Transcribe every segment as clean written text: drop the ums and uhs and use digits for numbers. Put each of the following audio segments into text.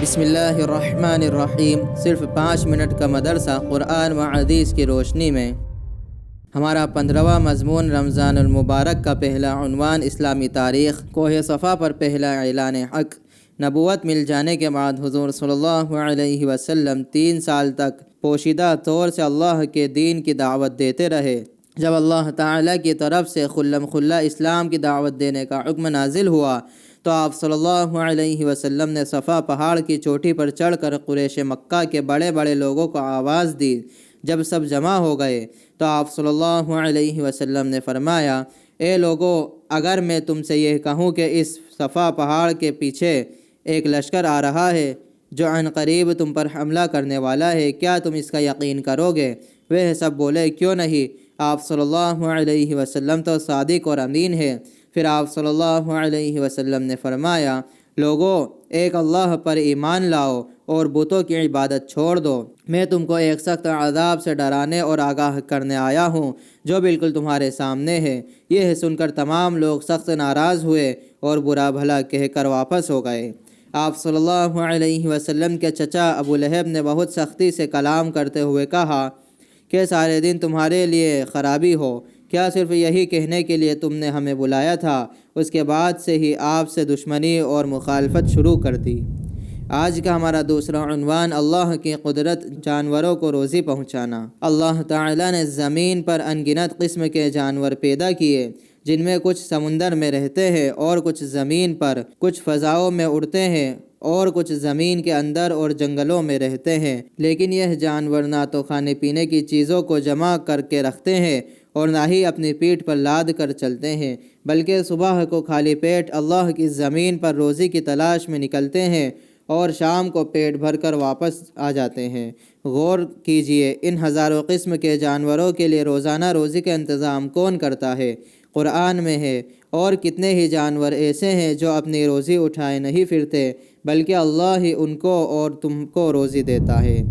بسم اللہ الرحمن الرحیم۔ صرف 5 منٹ کا مدرسہ قرآن و حدیث کی روشنی میں۔ ہمارا 15واں مضمون رمضان المبارک کا پہلا عنوان اسلامی تاریخ۔ کوہ صفا پر پہلا اعلان حق۔ نبوت مل جانے کے بعد حضور صلی اللہ علیہ وسلم 3 سال تک پوشیدہ طور سے اللہ کے دین کی دعوت دیتے رہے۔ جب اللہ تعالیٰ کی طرف سے خلم خلا اسلام کی دعوت دینے کا حکم نازل ہوا تو آپ صلی اللہ علیہ وسلم نے صفا پہاڑ کی چوٹی پر چڑھ کر قریش مکہ کے بڑے بڑے لوگوں کو آواز دی۔ جب سب جمع ہو گئے تو آپ صلی اللہ علیہ وسلم نے فرمایا، اے لوگو، اگر میں تم سے یہ کہوں کہ اس صفا پہاڑ کے پیچھے ایک لشکر آ رہا ہے جو عن قریب تم پر حملہ کرنے والا ہے، کیا تم اس کا یقین کرو گے؟ وہ سب بولے، کیوں نہیں؟ آپ صلی اللہ علیہ وسلم تو صادق اور امین ہے۔ پھر آپ صلی اللہ علیہ وسلم نے فرمایا، لوگو، ایک اللہ پر ایمان لاؤ اور بتوں کی عبادت چھوڑ دو۔ میں تم کو ایک سخت عذاب سے ڈرانے اور آگاہ کرنے آیا ہوں جو بالکل تمہارے سامنے ہے۔ یہ سن کر تمام لوگ سخت ناراض ہوئے اور برا بھلا کہہ کر واپس ہو گئے۔ آپ صلی اللہ علیہ وسلم کے چچا ابو لہب نے بہت سختی سے کلام کرتے ہوئے کہا کہ سارے دن تمہارے لیے خرابی ہو، کیا صرف یہی کہنے کے لیے تم نے ہمیں بلایا تھا؟ اس کے بعد سے ہی آپ سے دشمنی اور مخالفت شروع کر دی۔ آج کا ہمارا دوسرا عنوان اللہ کی قدرت، جانوروں کو روزی پہنچانا۔ اللہ تعالیٰ نے زمین پر انگنت قسم کے جانور پیدا کیے، جن میں کچھ سمندر میں رہتے ہیں اور کچھ زمین پر، کچھ فضاؤں میں اڑتے ہیں اور کچھ زمین کے اندر اور جنگلوں میں رہتے ہیں۔ لیکن یہ جانور نہ تو کھانے پینے کی چیزوں کو جمع کر کے رکھتے ہیں اور نہ ہی اپنی پیٹھ پر لاد کر چلتے ہیں، بلکہ صبح کو خالی پیٹ اللہ کی زمین پر روزی کی تلاش میں نکلتے ہیں اور شام کو پیٹ بھر کر واپس آ جاتے ہیں۔ غور کیجئے، ان ہزاروں قسم کے جانوروں کے لیے روزانہ روزی کا انتظام کون کرتا ہے؟ قرآن میں ہے۔ اور کتنے ہی جانور ایسے ہیں جو اپنی روزی اٹھائے نہیں پھرتے، بلکہ اللہ ہی ان کو اور تم کو روزی دیتا ہے۔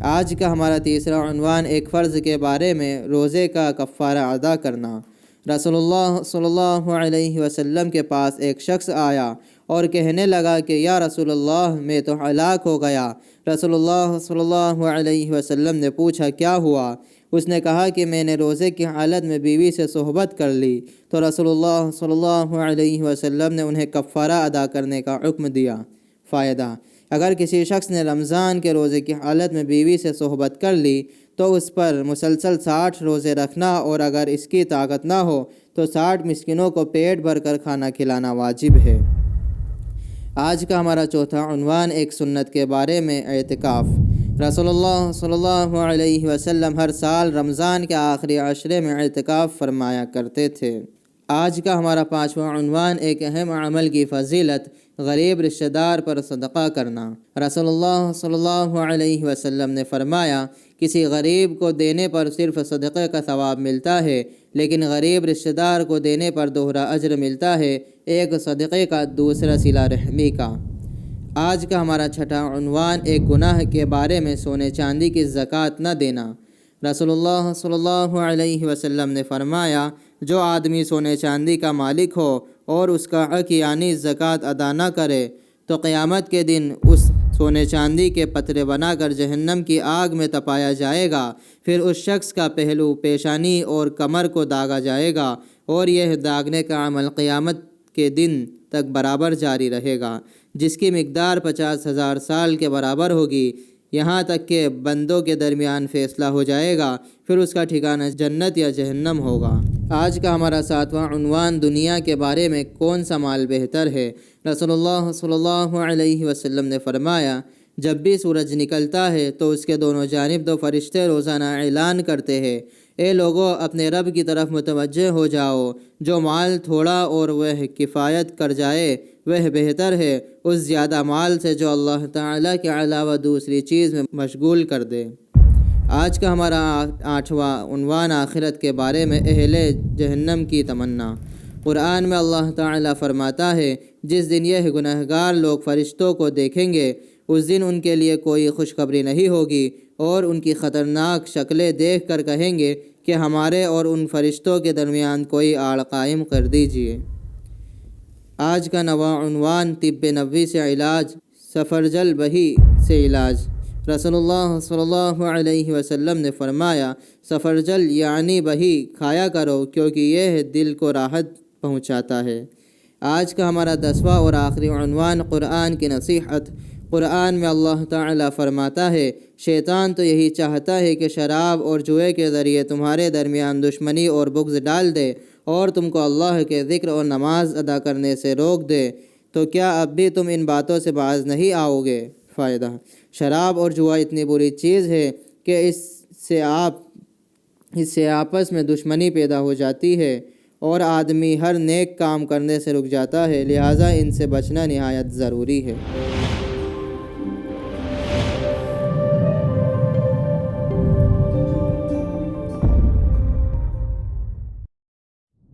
آج کا ہمارا تیسرا عنوان ایک فرض کے بارے میں، روزے کا کفارہ ادا کرنا۔ رسول اللہ صلی اللہ علیہ وسلم کے پاس ایک شخص آیا اور کہنے لگا کہ یا رسول اللہ، میں تو ہلاک ہو گیا۔ رسول اللہ صلی اللہ علیہ وسلم نے پوچھا، کیا ہوا؟ اس نے کہا کہ میں نے روزے کی حالت میں بیوی سے صحبت کر لی۔ تو رسول اللہ صلی اللہ علیہ وسلم نے انہیں کفارہ ادا کرنے کا حکم دیا۔ فائدہ: اگر کسی شخص نے رمضان کے روزے کی حالت میں بیوی سے صحبت کر لی تو اس پر مسلسل 60 روزے رکھنا، اور اگر اس کی طاقت نہ ہو تو 60 مسکینوں کو پیٹ بھر کر کھانا کھلانا واجب ہے۔ آج کا ہمارا چوتھا عنوان ایک سنت کے بارے میں، اعتکاف۔ رسول اللہ صلی اللہ علیہ وسلم ہر سال رمضان کے آخری عشرے میں اعتکاف فرمایا کرتے تھے۔ آج کا ہمارا 5واں عنوان ایک اہم عمل کی فضیلت، غریب رشتہ دار پر صدقہ کرنا۔ رسول اللہ صلی اللہ علیہ وسلم نے فرمایا، کسی غریب کو دینے پر صرف صدقے کا ثواب ملتا ہے، لیکن غریب رشتہ دار کو دینے پر دوہرا اجر ملتا ہے، ایک صدقے کا، دوسرا صلہ رحمی کا۔ آج کا ہمارا چھٹا عنوان ایک گناہ کے بارے میں، سونے چاندی کی زکوٰۃ نہ دینا۔ رسول اللہ صلی اللہ علیہ وسلم نے فرمایا، جو آدمی سونے چاندی کا مالک ہو اور اس کا حق یعنی زکوٰۃ ادا نہ کرے تو قیامت کے دن اس سونے چاندی کے پترے بنا کر جہنم کی آگ میں تپایا جائے گا۔ پھر اس شخص کا پہلو، پیشانی اور کمر کو داغا جائے گا، اور یہ داغنے کا عمل قیامت کے دن تک برابر جاری رہے گا، جس کی مقدار 50,000 سال کے برابر ہوگی، یہاں تک کہ بندوں کے درمیان فیصلہ ہو جائے گا، پھر اس کا ٹھکانہ جنت یا جہنم ہوگا۔ آج کا ہمارا 7واں عنوان دنیا کے بارے میں، کون سا مال بہتر ہے؟ رسول اللہ صلی اللہ علیہ وسلم نے فرمایا، جب بھی سورج نکلتا ہے تو اس کے دونوں جانب 2 فرشتے روزانہ اعلان کرتے ہیں، اے لوگو، اپنے رب کی طرف متوجہ ہو جاؤ، جو مال تھوڑا اور وہ کفایت کر جائے وہ بہتر ہے اس زیادہ مال سے جو اللہ تعالیٰ کے علاوہ دوسری چیز میں مشغول کر دے۔ آج کا ہمارا 8واں عنوان آخرت کے بارے میں، اہل جہنم کی تمنا۔ قرآن میں اللہ تعالیٰ فرماتا ہے، جس دن یہ گنہگار لوگ فرشتوں کو دیکھیں گے، اس دن ان کے لیے کوئی خوشخبری نہیں ہوگی، اور ان کی خطرناک شکلیں دیکھ کر کہیں گے کہ ہمارے اور ان فرشتوں کے درمیان کوئی آڑ قائم کر دیجیے۔ آج کا 9واں عنوان طب نبوی سے علاج، سفرجل بہی سے علاج۔ رسول اللہ صلی اللہ علیہ وسلم نے فرمایا سفرجل یعنی بہی کھایا کرو کیونکہ یہ دل کو راحت پہنچاتا ہے۔ آج کا ہمارا 10واں اور آخری عنوان قرآن کی نصیحت۔ قرآن میں اللہ تعالیٰ فرماتا ہے شیطان تو یہی چاہتا ہے کہ شراب اور جوئے کے ذریعے تمہارے درمیان دشمنی اور بغض ڈال دے اور تم کو اللہ کے ذکر اور نماز ادا کرنے سے روک دے، تو کیا اب بھی تم ان باتوں سے باز نہیں آؤ گے؟ فائدہ: شراب اور جوا اتنی بری چیز ہے کہ اس سے آپس میں دشمنی پیدا ہو جاتی ہے اور آدمی ہر نیک کام کرنے سے رک جاتا ہے، لہٰذا ان سے بچنا نہایت ضروری ہے۔